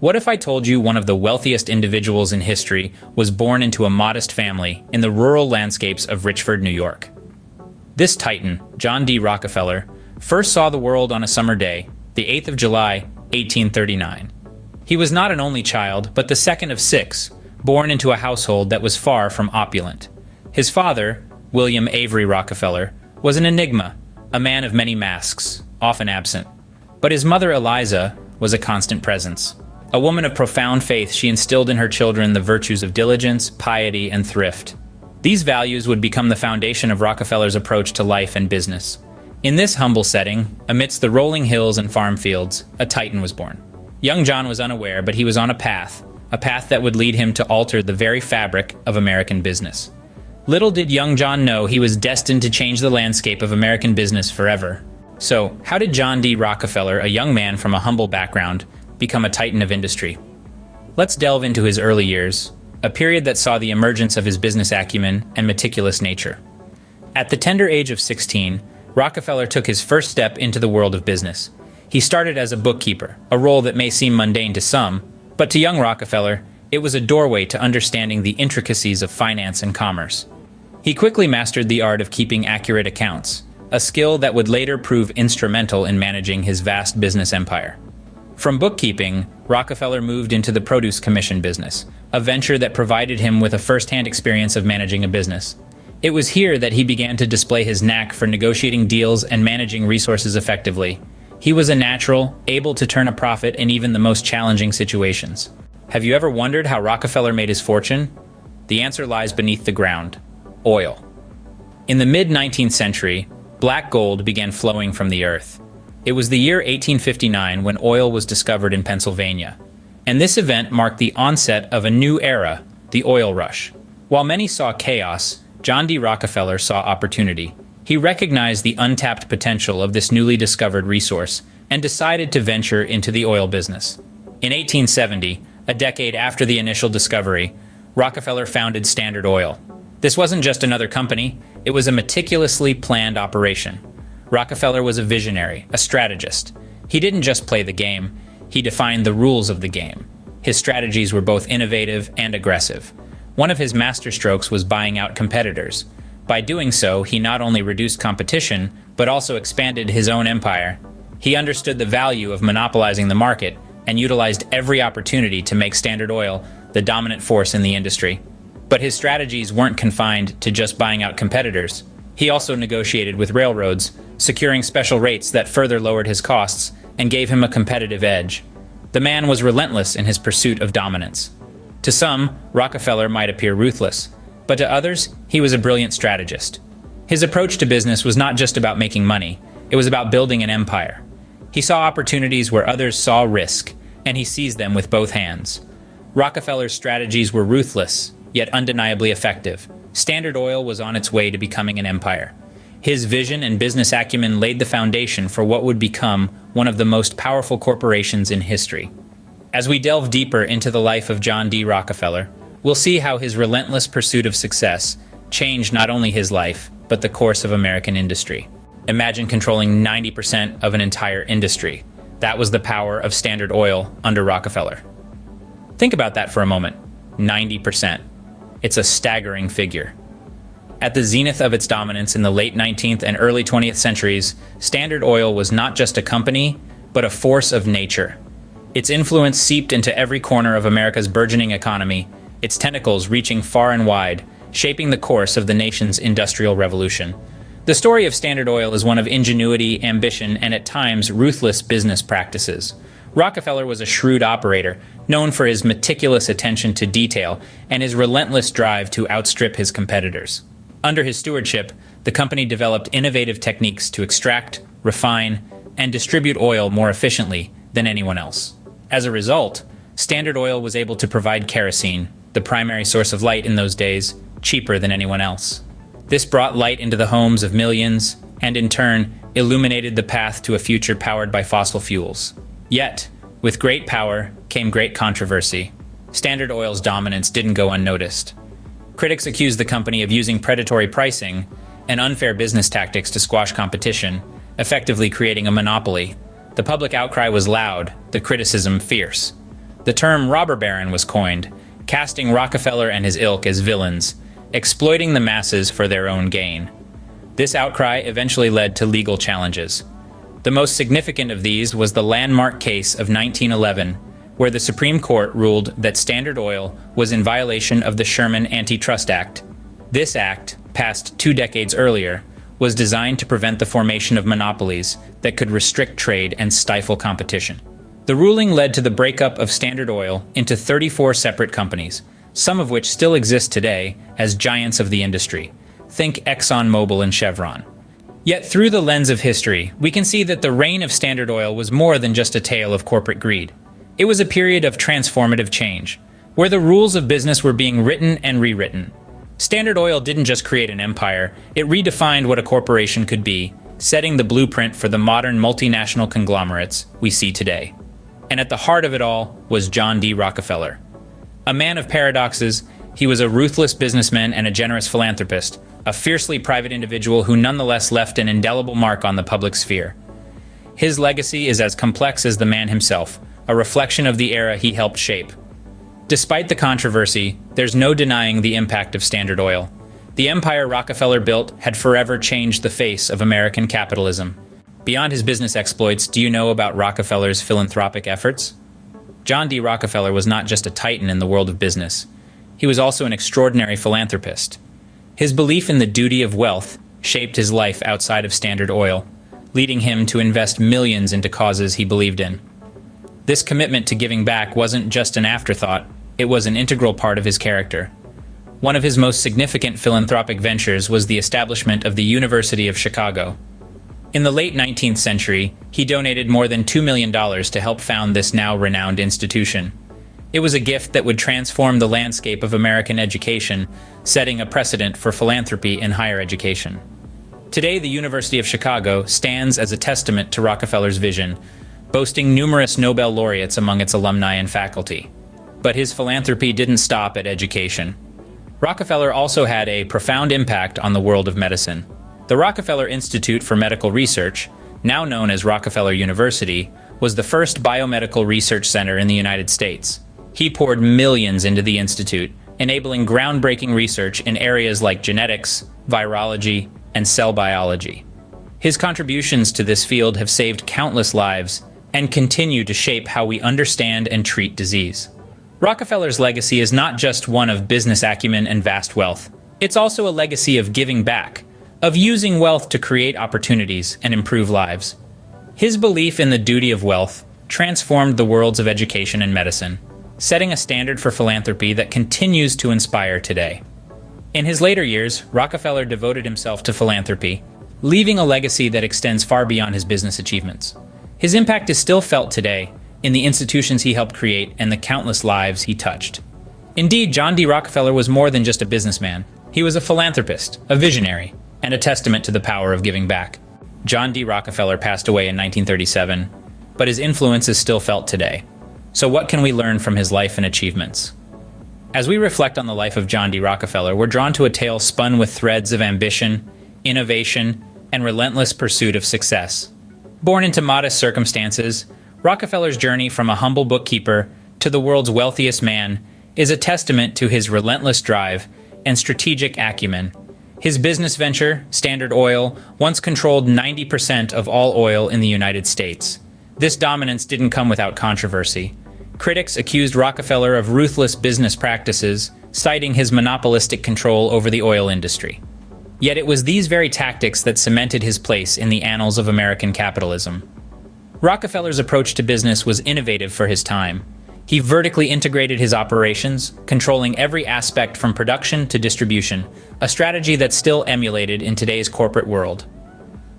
What if I told you one of the wealthiest individuals in history was born into a modest family in the rural landscapes of Richford, New York? This titan, John D. Rockefeller, first saw the world on a summer day, the 8th of July, 1839. He was not an only child, but the second of six, born into a household that was far from opulent. His father, William Avery Rockefeller, was an enigma, a man of many masks, often absent. But his mother, Eliza, was a constant presence. A woman of profound faith, she instilled in her children the virtues of diligence, piety, and thrift. These values would become the foundation of Rockefeller's approach to life and business. In this humble setting, amidst the rolling hills and farm fields, a titan was born. Young John was unaware, but he was on a path that would lead him to alter the very fabric of American business. Little did young John know he was destined to change the landscape of American business forever. So, how did John D. Rockefeller, a young man from a humble background, become a titan of industry? Let's delve into his early years, a period that saw the emergence of his business acumen and meticulous nature. At the tender age of 16, Rockefeller took his first step into the world of business. He started as a bookkeeper, a role that may seem mundane to some, but to young Rockefeller, it was a doorway to understanding the intricacies of finance and commerce. He quickly mastered the art of keeping accurate accounts, a skill that would later prove instrumental in managing his vast business empire. From bookkeeping, Rockefeller moved into the produce commission business, a venture that provided him with a first-hand experience of managing a business. It was here that he began to display his knack for negotiating deals and managing resources effectively. He was a natural, able to turn a profit in even the most challenging situations. Have you ever wondered how Rockefeller made his fortune? The answer lies beneath the ground: oil. In the mid-19th century, black gold began flowing from the earth. It was the year 1859 when oil was discovered in Pennsylvania. And this event marked the onset of a new era, the oil rush. While many saw chaos, John D. Rockefeller saw opportunity. He recognized the untapped potential of this newly discovered resource and decided to venture into the oil business. In 1870, a decade after the initial discovery, Rockefeller founded Standard Oil. This wasn't just another company, it was a meticulously planned operation. Rockefeller was a visionary, a strategist. He didn't just play the game, he defined the rules of the game. His strategies were both innovative and aggressive. One of his masterstrokes was buying out competitors. By doing so, he not only reduced competition, but also expanded his own empire. He understood the value of monopolizing the market and utilized every opportunity to make Standard Oil the dominant force in the industry. But his strategies weren't confined to just buying out competitors. He also negotiated with railroads, securing special rates that further lowered his costs and gave him a competitive edge. The man was relentless in his pursuit of dominance. To some, Rockefeller might appear ruthless, but to others, he was a brilliant strategist. His approach to business was not just about making money, it was about building an empire. He saw opportunities where others saw risk, and he seized them with both hands. Rockefeller's strategies were ruthless, yet undeniably effective. Standard Oil was on its way to becoming an empire. His vision and business acumen laid the foundation for what would become one of the most powerful corporations in history. As we delve deeper into the life of John D. Rockefeller, we'll see how his relentless pursuit of success changed not only his life, but the course of American industry. Imagine controlling 90% of an entire industry. That was the power of Standard Oil under Rockefeller. Think about that for a moment. 90%. It's a staggering figure. At the zenith of its dominance in the late 19th and early 20th centuries, Standard Oil was not just a company, but a force of nature. Its influence seeped into every corner of America's burgeoning economy, its tentacles reaching far and wide, shaping the course of the nation's industrial revolution. The story of Standard Oil is one of ingenuity, ambition, and at times ruthless business practices. Rockefeller was a shrewd operator, known for his meticulous attention to detail and his relentless drive to outstrip his competitors. Under his stewardship, the company developed innovative techniques to extract, refine, and distribute oil more efficiently than anyone else. As a result, Standard Oil was able to provide kerosene, the primary source of light in those days, cheaper than anyone else. This brought light into the homes of millions, and in turn, illuminated the path to a future powered by fossil fuels. Yet, with great power came great controversy. Standard Oil's dominance didn't go unnoticed. Critics accused the company of using predatory pricing and unfair business tactics to squash competition, effectively creating a monopoly. The public outcry was loud, the criticism fierce. the term robber baron was coined, casting Rockefeller and his ilk as villains, exploiting the masses for their own gain. This outcry eventually led to legal challenges. The most significant of these was the landmark case of 1911, where the Supreme Court ruled that Standard Oil was in violation of the Sherman Antitrust Act. This act, passed 2 decades earlier, was designed to prevent the formation of monopolies that could restrict trade and stifle competition. The ruling led to the breakup of Standard Oil into 34 separate companies, some of which still exist today as giants of the industry. Think ExxonMobil and Chevron. Yet through the lens of history, we can see that the reign of Standard Oil was more than just a tale of corporate greed. It was a period of transformative change, where the rules of business were being written and rewritten. Standard Oil didn't just create an empire, it redefined what a corporation could be, setting the blueprint for the modern multinational conglomerates we see today. And at the heart of it all was John D. Rockefeller. A man of paradoxes, he was a ruthless businessman and a generous philanthropist, a fiercely private individual who nonetheless left an indelible mark on the public sphere. His legacy is as complex as the man himself, a reflection of the era he helped shape. Despite the controversy, there's no denying the impact of Standard Oil. The empire Rockefeller built had forever changed the face of American capitalism. Beyond his business exploits, do you know about Rockefeller's philanthropic efforts? John D. Rockefeller was not just a titan in the world of business. He was also an extraordinary philanthropist. His belief in the duty of wealth shaped his life outside of Standard Oil, leading him to invest millions into causes he believed in. This commitment to giving back wasn't just an afterthought, it was an integral part of his character. One of his most significant philanthropic ventures was the establishment of the University of Chicago. In the late 19th century, he donated more than $2 million to help found this now renowned institution. It was a gift that would transform the landscape of American education, setting a precedent for philanthropy in higher education. Today, the University of Chicago stands as a testament to Rockefeller's vision, boasting numerous Nobel laureates among its alumni and faculty. But his philanthropy didn't stop at education. Rockefeller also had a profound impact on the world of medicine. The Rockefeller Institute for Medical Research, now known as Rockefeller University, was the first biomedical research center in the United States. He poured millions into the institute, enabling groundbreaking research in areas like genetics, virology, and cell biology. His contributions to this field have saved countless lives and continue to shape how we understand and treat disease. Rockefeller's legacy is not just one of business acumen and vast wealth. It's also a legacy of giving back, of using wealth to create opportunities and improve lives. His belief in the duty of wealth transformed the worlds of education and medicine, setting a standard for philanthropy that continues to inspire today. In his later years, Rockefeller devoted himself to philanthropy, leaving a legacy that extends far beyond his business achievements. His impact is still felt today in the institutions he helped create and the countless lives he touched. Indeed, John D. Rockefeller was more than just a businessman. He was a philanthropist, a visionary, and a testament to the power of giving back. John D. Rockefeller passed away in 1937, but his influence is still felt today. So what can we learn from his life and achievements? As we reflect on the life of John D. Rockefeller, we're drawn to a tale spun with threads of ambition, innovation, and relentless pursuit of success. Born into modest circumstances, Rockefeller's journey from a humble bookkeeper to the world's wealthiest man is a testament to his relentless drive and strategic acumen. His business venture, Standard Oil, once controlled 90% of all oil in the United States. This dominance didn't come without controversy. Critics accused Rockefeller of ruthless business practices, citing his monopolistic control over the oil industry. Yet it was these very tactics that cemented his place in the annals of American capitalism. Rockefeller's approach to business was innovative for his time. He vertically integrated his operations, controlling every aspect from production to distribution, a strategy that's still emulated in today's corporate world.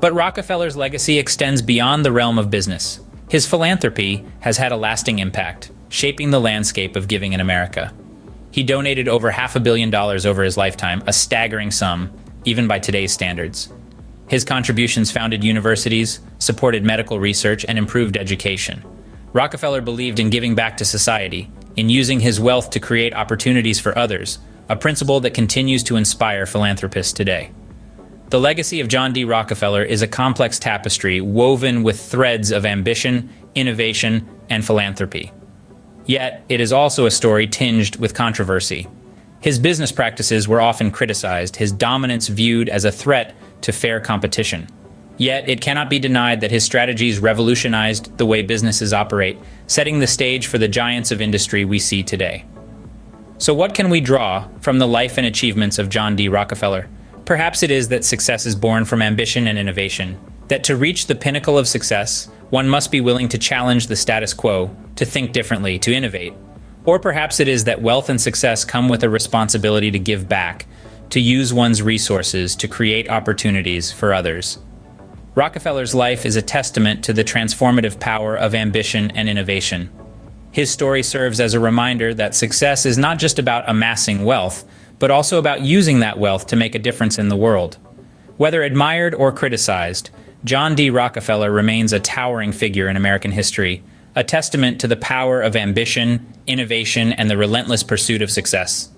But Rockefeller's legacy extends beyond the realm of business. His philanthropy has had a lasting impact, shaping the landscape of giving in America. He donated over $500 million over his lifetime, a staggering sum, even by today's standards. His contributions founded universities, supported medical research, and improved education. Rockefeller believed in giving back to society, in using his wealth to create opportunities for others, a principle that continues to inspire philanthropists today. The legacy of John D. Rockefeller is a complex tapestry woven with threads of ambition, innovation, and philanthropy. Yet, it is also a story tinged with controversy. His business practices were often criticized, his dominance viewed as a threat to fair competition. Yet, it cannot be denied that his strategies revolutionized the way businesses operate, setting the stage for the giants of industry we see today. So what can we draw from the life and achievements of John D. Rockefeller? Perhaps it is that success is born from ambition and innovation, that to reach the pinnacle of success, one must be willing to challenge the status quo, to think differently, to innovate. Or perhaps it is that wealth and success come with a responsibility to give back, to use one's resources to create opportunities for others. Rockefeller's life is a testament to the transformative power of ambition and innovation. His story serves as a reminder that success is not just about amassing wealth, but also about using that wealth to make a difference in the world. Whether admired or criticized, John D. Rockefeller remains a towering figure in American history, a testament to the power of ambition, innovation, and the relentless pursuit of success.